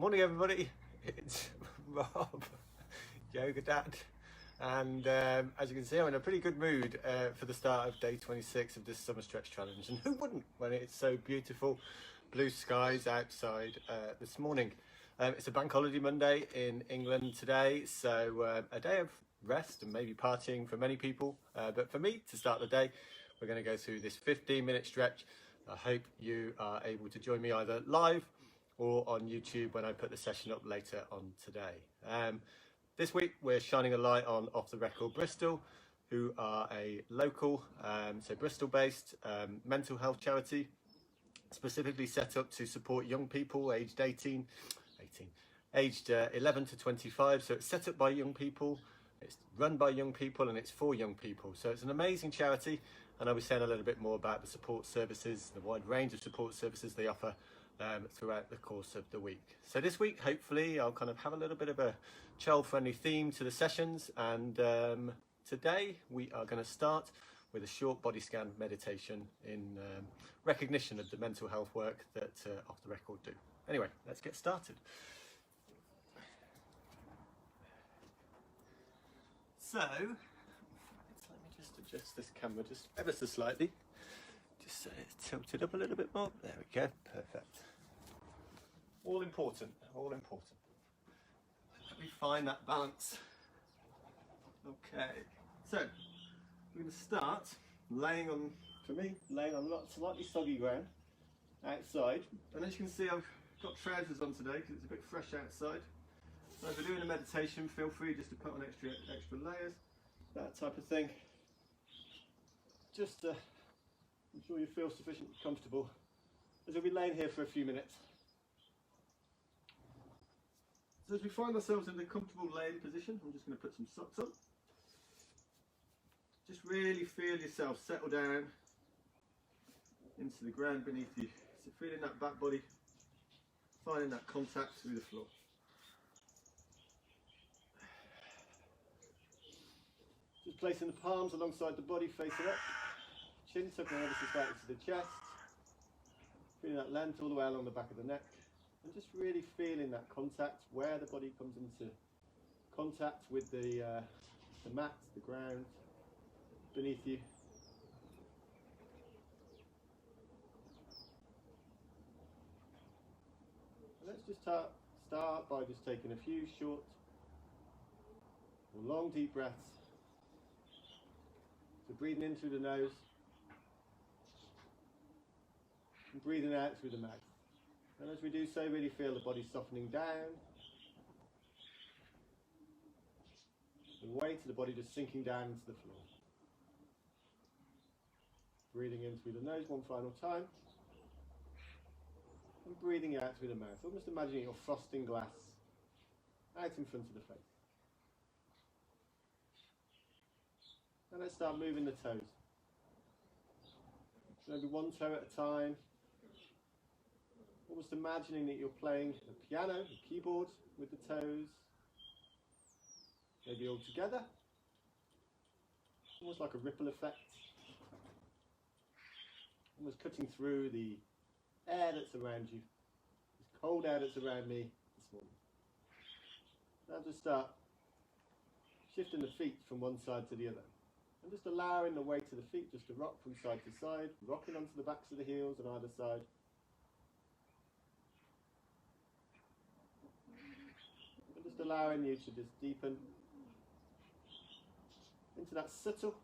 Morning everybody, it's Rob, Yoga Dad, and as you can see I'm in a pretty good mood for the start of day 26 of this summer stretch challenge, and who wouldn't when it's so beautiful, blue skies outside this morning. It's a bank holiday Monday in England today, so a day of rest and maybe partying for many people, but for me to start the day we're going to go through this 15-minute stretch. I hope you are able to join me either live or on YouTube when I put the session up later on today. This week we're shining a light on Off the Record Bristol, who are a local, so Bristol based mental health charity, specifically set up to support young people aged 11 to 25. So it's set up by young people, it's run by young people, and it's for young people. So it's an amazing charity, and I'll be saying a little bit more about the support services, the wide range of support services they offer throughout the course of the week. So this week, hopefully, I'll kind of have a little bit of a child-friendly theme to the sessions, and today we are going to start with a short body scan meditation in recognition of the mental health work that Off the Record do. Anyway, let's get started. So, let me just adjust this camera just ever so slightly, just so it's tilted up a little bit more. There we go, perfect. All important, all important. Let me find that balance. Okay, so we're going to start laying on, for me, laying on slightly soggy ground outside. And as you can see, I've got trousers on today because it's a bit fresh outside. So if you're doing a meditation, feel free just to put on extra layers, that type of thing. Just ensure you feel sufficiently comfortable, as we'll be laying here for a few minutes. So as we find ourselves in a comfortable laying position, I'm just going to put some socks on. Just really feel yourself settle down into the ground beneath you. So feeling that back body, finding that contact through the floor. Just placing the palms alongside the body, facing up. Chin tucking ever so slightly to the chest. Feeling that length all the way along the back of the neck. And just really feeling that contact, where the body comes into contact with the mat, the ground beneath you. And let's just start by just taking a few short or long deep breaths. So breathing in through the nose and breathing out through the mouth. And as we do so, really feel the body softening down. The weight of the body just sinking down into the floor. Breathing in through the nose one final time. And breathing out through the mouth. Almost imagining your frosting glass out in front of the face. And let's start moving the toes. Maybe one toe at a time. Almost imagining that you're playing a piano, a keyboard with the toes. Maybe all together. Almost like a ripple effect. Almost cutting through the air that's around you. This cold air that's around me this morning. Now just start shifting the feet from one side to the other. And just allowing the weight of the feet just to rock from side to side, rocking onto the backs of the heels on either side. And just allowing you to just deepen into that subtle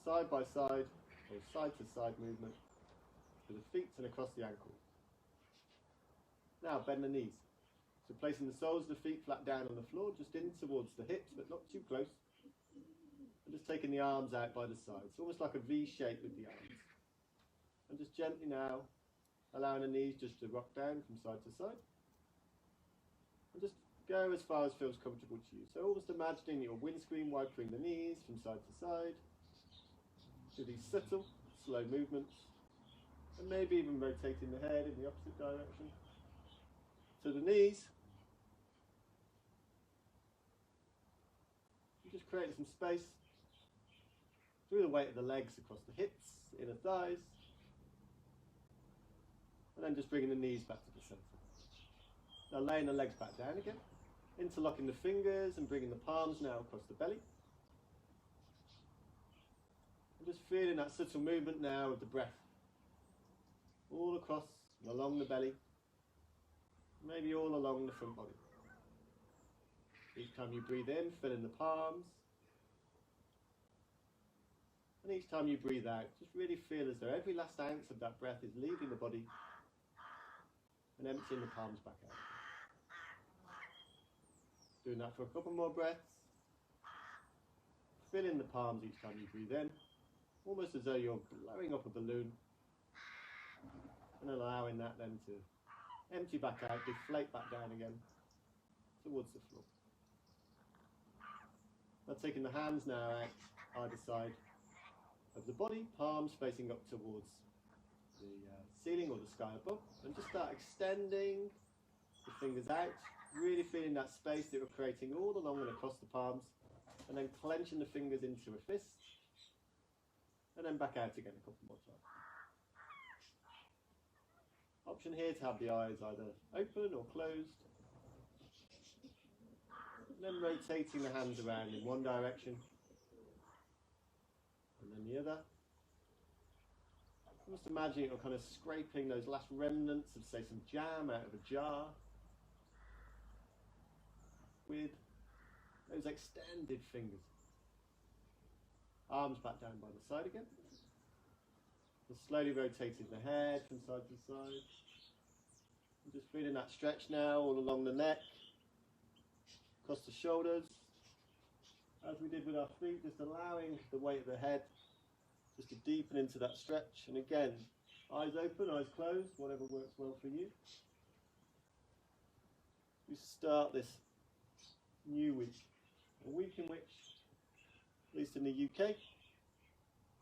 side by side or side to side movement with the feet and across the ankles. Now bend the knees. So placing the soles of the feet flat down on the floor, just in towards the hips but not too close. And just taking the arms out by the sides, almost like a V shape with the arms. And just gently now allowing the knees just to rock down from side to side. And just go as far as feels comfortable to you. So almost imagining your windscreen wiping the knees from side to side. Do these subtle, slow movements. And maybe even rotating the head in the opposite direction. To the knees. And just creating some space through the weight of the legs across the hips, inner thighs. And then just bringing the knees back to the center. Now laying the legs back down again, interlocking the fingers and bringing the palms now across the belly. And just feeling that subtle movement now of the breath all across and along the belly, maybe all along the front body. Each time you breathe in, fill in the palms. And each time you breathe out, just really feel as though every last ounce of that breath is leaving the body and emptying the palms back out. Doing that for a couple more breaths. Fill in the palms each time you breathe in, almost as though you're blowing up a balloon, and allowing that then to empty back out, deflate back down again towards the floor. Now taking the hands now out either side of the body, palms facing up towards the ceiling or the sky above, and just start extending the fingers out, really feeling that space that we're creating all along and across the palms, and then clenching the fingers into a fist, and then back out again a couple more times. Option here to have the eyes either open or closed, and then rotating the hands around in one direction and then the other. Just imagine you're kind of scraping those last remnants of, say, some jam out of a jar with those extended fingers. Arms back down by the side again. Just slowly rotating the head from side to side. And just feeling that stretch now all along the neck, across the shoulders. As we did with our feet, just allowing the weight of the head just to deepen into that stretch. And again, eyes open, eyes closed, whatever works well for you. We start this new week, a week in which, at least in the UK,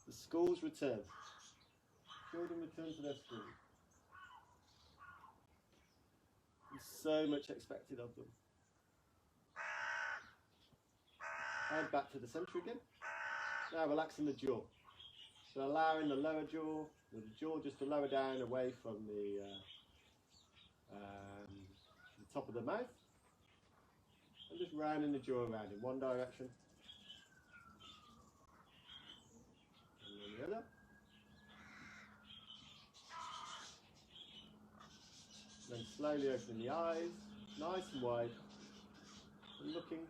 the schools return. Children return to their schools. There's so much expected of them. Head back to the centre again. Now relaxing the jaw. So allowing the lower jaw, the jaw just to lower down away from the top of the mouth. And just rounding the jaw around in one direction. And then the other. Then slowly opening the eyes, nice and wide, and looking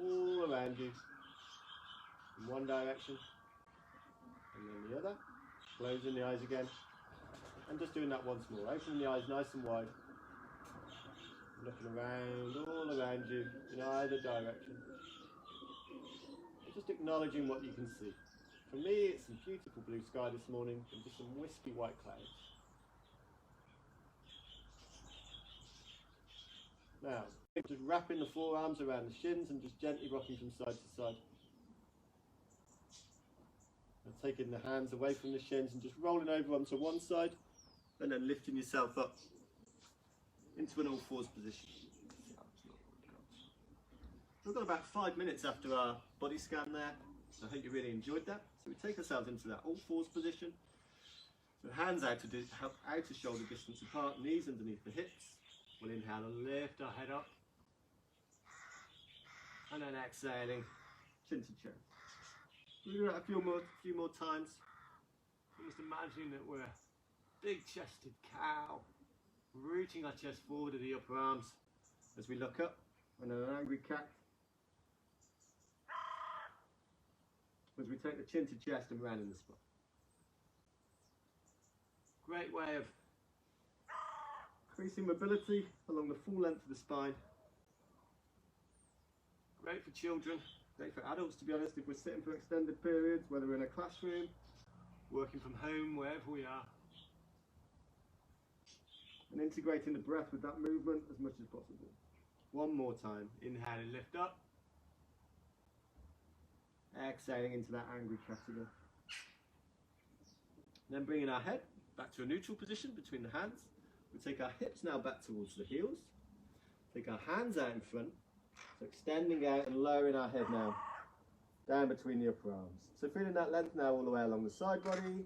all around you in one direction, and then the other. Closing the eyes again, and just doing that once more. Opening the eyes nice and wide, looking around, all around you in either direction. Just acknowledging what you can see. For me, it's some beautiful blue sky this morning and just some wispy white clouds. Now, just wrapping the forearms around the shins and just gently rocking from side to side. And taking the hands away from the shins and just rolling over onto one side and then lifting yourself up into an all fours position. We've got about 5 minutes after our body scan there, so I hope you really enjoyed that. So we take ourselves into that all fours position. So hands out to shoulder distance apart, knees underneath the hips. We'll inhale and lift our head up. And then exhaling, chin to chest. We'll do that a few more times. Just imagining that we're a big-chested cow, rooting our chest forward to the upper arms as we look up, and then an angry cat. As we take the chin to chest and round in the spine. Great way of increasing mobility along the full length of the spine. Great for children, great for adults, to be honest, if we're sitting for extended periods, whether we're in a classroom, working from home, wherever we are. And integrating the breath with that movement as much as possible. One more time. Inhale and lift up. Exhaling into that angry cat again. Then bringing our head back to a neutral position between the hands. We take our hips now back towards the heels. Take our hands out in front. So extending out and lowering our head now down between the upper arms. So feeling that length now all the way along the side body.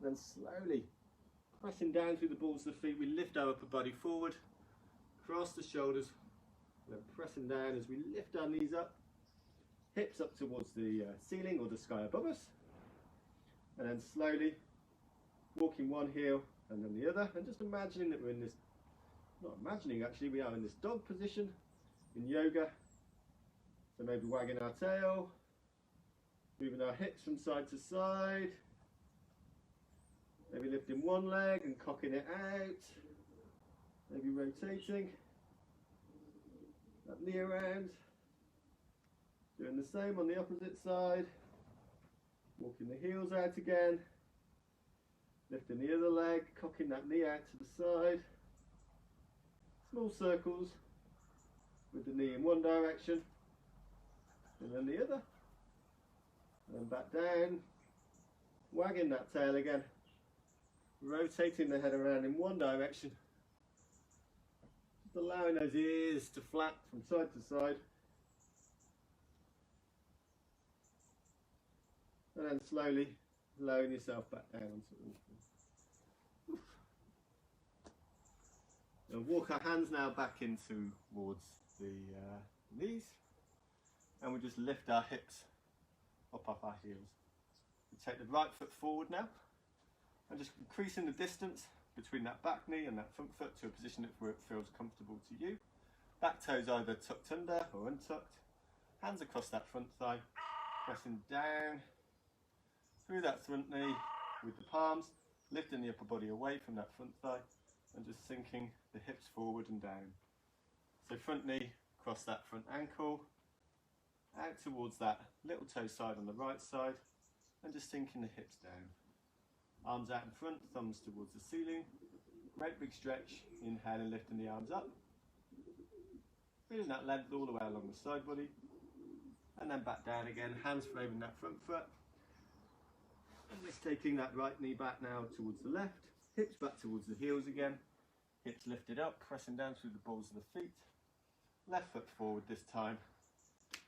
Then slowly Pressing down through the balls of the feet, we lift our upper body forward, cross the shoulders, and then pressing down as we lift our knees up, hips up towards the ceiling or the sky above us, and then slowly walking one heel and then the other, and just imagining that we're in this, not imagining actually, we are in this dog position in yoga. So maybe wagging our tail, moving our hips from side to side, maybe lifting one leg and cocking it out, maybe rotating that knee around, doing the same on the opposite side, walking the heels out again, lifting the other leg, cocking that knee out to the side, small circles with the knee in one direction and then the other, and then back down, wagging that tail again, rotating the head around in one direction, just allowing those ears to flap from side to side, and then slowly lowering yourself back down onto the floor. And walk our hands now back in towards the knees, and we just lift our hips up off our heels. We take the right foot forward now, and just increasing the distance between that back knee and that front foot to a position where it feels comfortable to you. Back toes either tucked under or untucked. Hands across that front thigh, pressing down through that front knee with the palms, lifting the upper body away from that front thigh, and just sinking the hips forward and down. So front knee across that front ankle, out towards that little toe side on the right side, and just sinking the hips down. Arms out in front, thumbs towards the ceiling. Great big stretch, inhaling, lifting the arms up. Feeling that length all the way along the side body. And then back down again, hands framing that front foot. And just taking that right knee back now towards the left, hips back towards the heels again. Hips lifted up, pressing down through the balls of the feet. Left foot forward this time.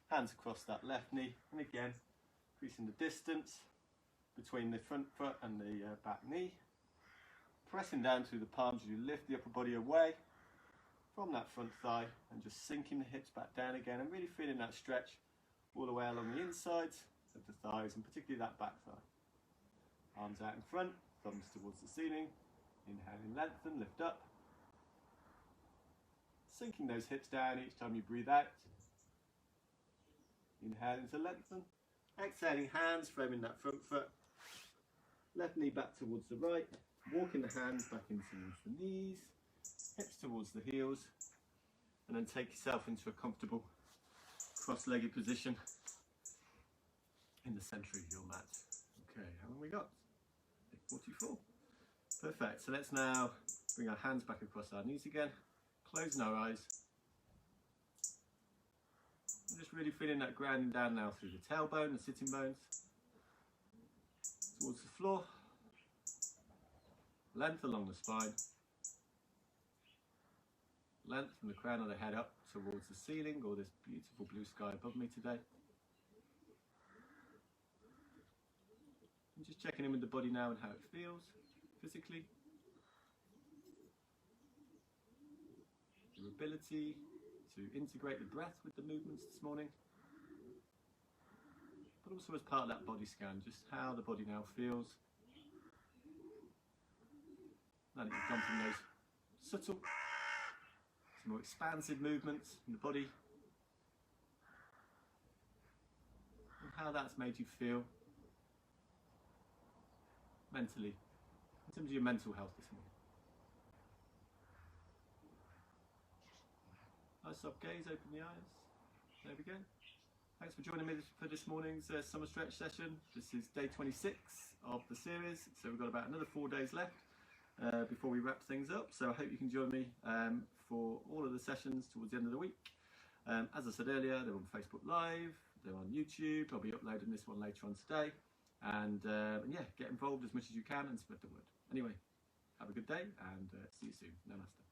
Hands across that left knee, and again, increasing the distance between the front foot and the back knee. Pressing down through the palms as you lift the upper body away from that front thigh, and just sinking the hips back down again, and really feeling that stretch all the way along the insides of the thighs, and particularly that back thigh. Arms out in front, thumbs towards the ceiling. Inhaling, lengthen, lift up. Sinking those hips down each time you breathe out. Inhaling to lengthen. Exhaling, hands framing that front foot. Left knee back towards the right. Walking the hands back in towards the knees. Hips towards the heels. And then take yourself into a comfortable cross-legged position in the centre of your mat. Okay, how long we got? 44. Perfect. So let's now bring our hands back across our knees again. Closing our eyes. I'm just really feeling that grounding down now through the tailbone, the sitting bones, towards the floor, length along the spine, length from the crown of the head up towards the ceiling or this beautiful blue sky above me today. I'm just checking in with the body now and how it feels physically. Your ability to integrate the breath with the movements this morning, but also as part of that body scan, just how the body now feels. Now that you've gone from those subtle to more expansive movements in the body, and how that's made you feel mentally, in terms of your mental health this morning. Nice soft gaze, open the eyes. There we go. Thanks for joining me for this morning's summer stretch session. This is day 26 of the series, so we've got about another 4 days left before we wrap things up. So I hope you can join me for all of the sessions towards the end of the week. As I said earlier, they're on Facebook Live, they're on YouTube. I'll be uploading this one later on today. And yeah, get involved as much as you can and spread the word. Anyway, have a good day and see you soon. Namaste.